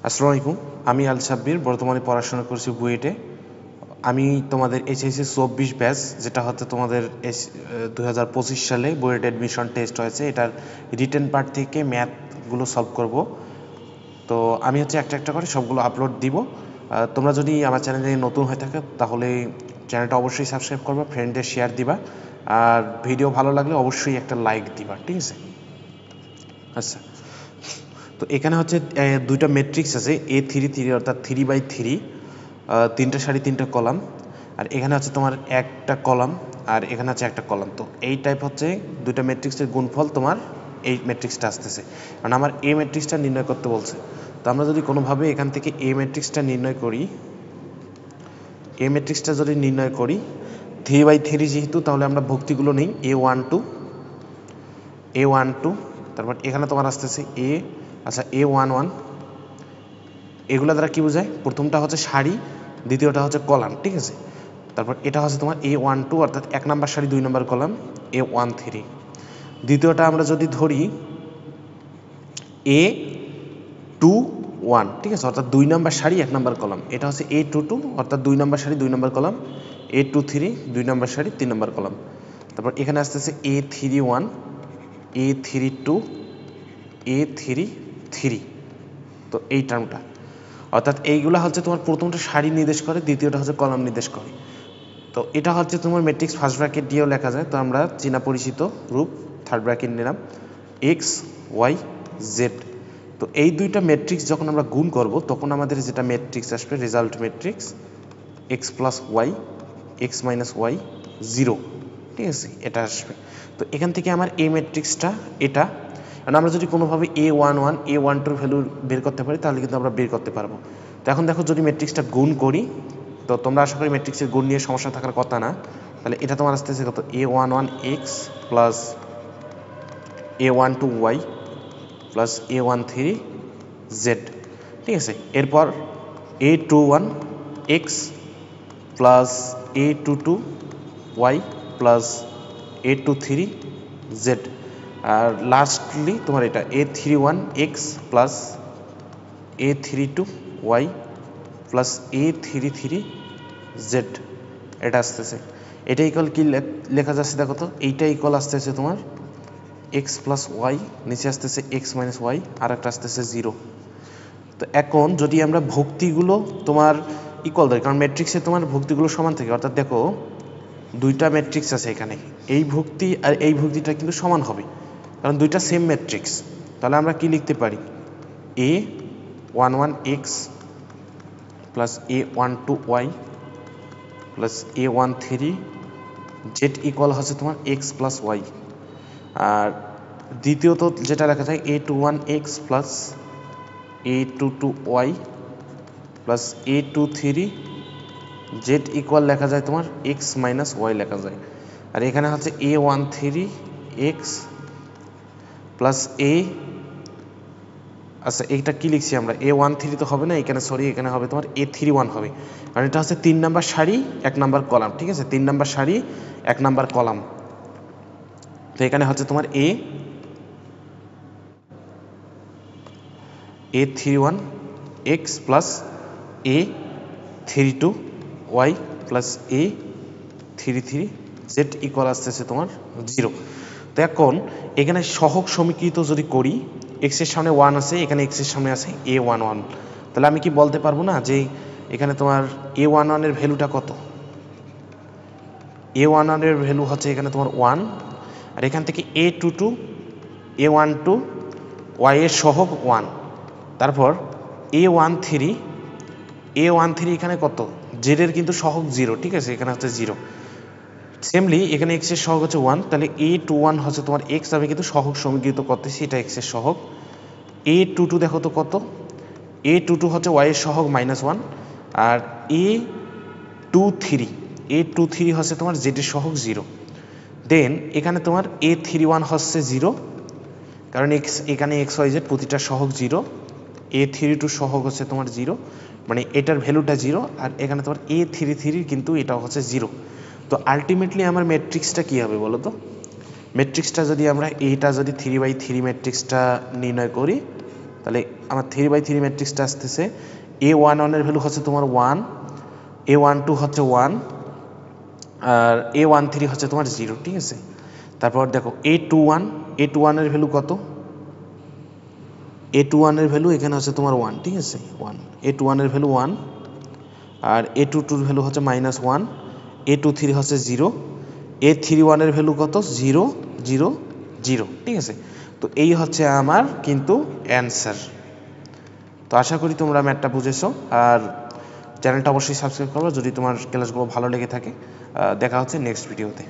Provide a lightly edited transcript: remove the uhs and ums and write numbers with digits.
আসসালামু আলাইকুম। আমি আল সাব্বির, বর্তমানে পড়াশোনা করছি বুয়েটে। আমি তোমাদের এইচএসসি 24 ব্যাচ, যেটা হচ্ছে তোমাদের 2025 সালে বুয়েট অ্যাডমিশন টেস্ট হয়েছে, এটার রিটেন পার্ট থেকে ম্যাথগুলো সলভ করব। তো আমি হচ্ছে একটা একটা করে সবগুলো আপলোড দিব। তোমরা যদি আমার চ্যানেলে নতুন হয়ে থাকে তাহলে চ্যানেলটা অবশ্যই সাবস্ক্রাইব করবা, ফ্রেন্ডদের শেয়ার দিবা, আর ভিডিও ভালো লাগলে অবশ্যই একটা লাইক দিবা, ঠিক আছে? আচ্ছা, তো এখানে হচ্ছে দুইটা ম্যাট্রিক্স আছে, A3 অর্থাৎ 3/3, তিনটা সারি তিনটা কলাম, আর এখানে হচ্ছে তোমার একটা কলাম, আর এখানে আছে একটা কলাম। তো এই টাইপ হচ্ছে দুইটা ম্যাট্রিক্সের গুণফল তোমার এই ম্যাট্রিক্সটা আসতেছে, কারণ আমার এ ম্যাট্রিক্সটা নির্ণয় করতে বলছে। তো আমরা যদি কোনোভাবে এখান থেকে এ ম্যাট্রিক্সটা নির্ণয় করি, এ ম্যাট্রিক্সটা যদি নির্ণয় করি 3/3 যেহেতু, তাহলে আমরা ভক্তিগুলো নেই, A12, তারপর এখানে তোমার আসতেছে আচ্ছা A11। এগুলো দ্বারা কি বোঝায়? প্রথমটা হচ্ছে সারি, দ্বিতীয়টা হচ্ছে কলাম, ঠিক আছে? তারপর এটা হচ্ছে তোমার A12 অর্থাৎ 1 নম্বর সারি 2 নম্বর কলাম A13। দ্বিতীয়টা আমরা যদি ধরি A21, ঠিক আছে, অর্থাৎ 2 নম্বর সারি 1 নম্বর কলাম। এটা হচ্ছে A22 অর্থাৎ 2 নম্বর সারি 2 নম্বর কলাম A23, 2 নম্বর সারি 3 নম্বর কলাম। তারপর এখানে আসতেছে A31, A32, A33। তো এই টার্মটা, অর্থাৎ এইগুলো হচ্ছে তোমার প্রথমটা সারি নির্দেশ করে, দ্বিতীয়টা হচ্ছে কলাম নির্দেশ করে। তো এটা হচ্ছে তোমার ম্যাট্রিক্স ফার্স্ট ব্র্যাকেট দিয়েও লেখা যায়। তো আমরা চেনা পরিচিত রূপ থার্ড ব্র্যাকেট নিলাম, এক্স ওয়াই জেড। তো এই দুইটা ম্যাট্রিক্স যখন আমরা গুণ করব তখন আমাদের যেটা ম্যাট্রিক্স আসবে, result matrix X plus Y, X minus Y, 0, ঠিক আছে, এটা আসবে। তো এখান থেকে আমার এই ম্যাট্রিক্সটা এটা, কারণ আমরা যদি কোনোভাবে A11, A12 ভ্যালু বের করতে পারি তাহলে কিন্তু আমরা বের করতে পারবো। তো এখন দেখো, যদি ম্যাট্রিক্সটা গুণ করি, তো তোমরা আশা করি ম্যাট্রিক্সের গুণ নিয়ে সমস্যা থাকার কথা না। তাহলে এটা তোমার আসতেছে কত? A11x plus A12y plus A13z, ঠিক আছে। এরপর A21x plus A22y plus A23z, আর লাস্টলি তোমার এটা A31x plus A32y plus A33z, এটা আসতেছে। এটা ইকুয়াল কি লেখা যাচ্ছে দেখো তো? এইটা ইকুয়াল আসতেছে তোমার এক্স প্লাস ওয়াই, নিচে আসতেছে এক্স মাইনাস ওয়াই, আর একটা আসতেছে 0। তো এখন যদি আমরা ভক্তিগুলো তোমার ইকুয়াল ধরি, কারণ ম্যাট্রিক্সে তোমার ভক্তিগুলো সমান থাকে, অর্থাৎ দেখো দুইটা ম্যাট্রিক্স আছে এখানে, এই ভক্তি আর এই ভক্তিটা কিন্তু সমান হবে, কারণ দুইটা সেম ম্যাট্রিক্স। তাহলে আমরা কি লিখতে পারি? A11x plus A12y plus A13z equal হচ্ছে তোমার এক্স প্লাস ওয়াই। আর দ্বিতীয়ত যেটা লেখা যায় A21x plus A22y plus A23z equal লেখা যায় তোমার এক্স মাইনাস ওয়াই লেখা যায়। আর এখানে হচ্ছে A13x প্লাস আচ্ছা এইটা কি লিখছি আমরা? A13 তো হবে না এখানে, সরি, এখানে হবে তোমার A31 হবে, কারণ এটা হচ্ছে 3 নাম্বার সারি 1 নাম্বার কলাম, ঠিক আছে, 3 নাম্বার সারি 1 নাম্বার কলাম। তো এখানে হচ্ছে তোমার A31x plus A32y plus A33z equal আসতেছে তোমার 0। তো এখন এখানে সহগ সমীকৃত যদি করি, এক্সের সামনে 1 আছে, এখানে এক্সের সামনে আছে A11, তাহলে আমি কি বলতে পারবো না যে এখানে তোমার A11 এর ভ্যালুটা কত? A11 এর ভ্যালু হচ্ছে এখানে তোমার 1, আর এখান থেকে A22, A12 y এর সহগ 1, তারপর A13 এখানে কত? z এর কিন্তু সহগ 0, ঠিক আছে, এখানে হচ্ছে 0। সেমলি এখানে x এর সহগ হচ্ছে 1, তাহলে A21 হচ্ছে তোমার x, আমি কিন্তু সহগ সমীকৃত করতেছি, এটা x এর সহগ। A22 দেখো তো কত? A22 হচ্ছে y এর সহগ -1, আর A23 হচ্ছে তোমার z এর সহগ 0। দেন এখানে তোমার A31 হচ্ছে 0, কারণ এখানে XYZ প্রতিটা সহগ 0। A32 সহগ হচ্ছে তোমার 0, মানে এটার ভ্যালুটা 0, আর এখানে তোমার A33 কিন্তু এটাও হচ্ছে 0। তো আলটিমেটলি আমার ম্যাট্রিক্সটা কী হবে বলো তো? ম্যাট্রিক্সটা যদি আমরা এইটা যদি 3/3 ম্যাট্রিক্সটা নির্ণয় করি, তাহলে আমার 3/3 ম্যাট্রিক্সটা আসতেছে A11 এর ভ্যালু হচ্ছে তোমার 1, A12 হচ্ছে 1, আর A13 হচ্ছে তোমার 0, ঠিক আছে। তারপর দেখো A21 এর ভ্যালু কত? A21 এর ভ্যালু এখানে হচ্ছে তোমার 1, ঠিক আছে, 1। A21 এর ভ্যালু 1, আর A22 এর ভ্যালু হচ্ছে -1, A23 হচ্ছে 0, A31 এর ভ্যালু কত? 0 0 0, ঠিক আছে। তো এই হচ্ছে আমার কিন্তু অ্যান্সার। তো আশা করি তোমরা ম্যাথটা বুঝেছো, আর চ্যানেলটা অবশ্যই সাবস্ক্রাইব করো যদি তোমার ক্লাসগুলো ভালো লেগে থাকে। দেখা হচ্ছে নেক্সট ভিডিওতে।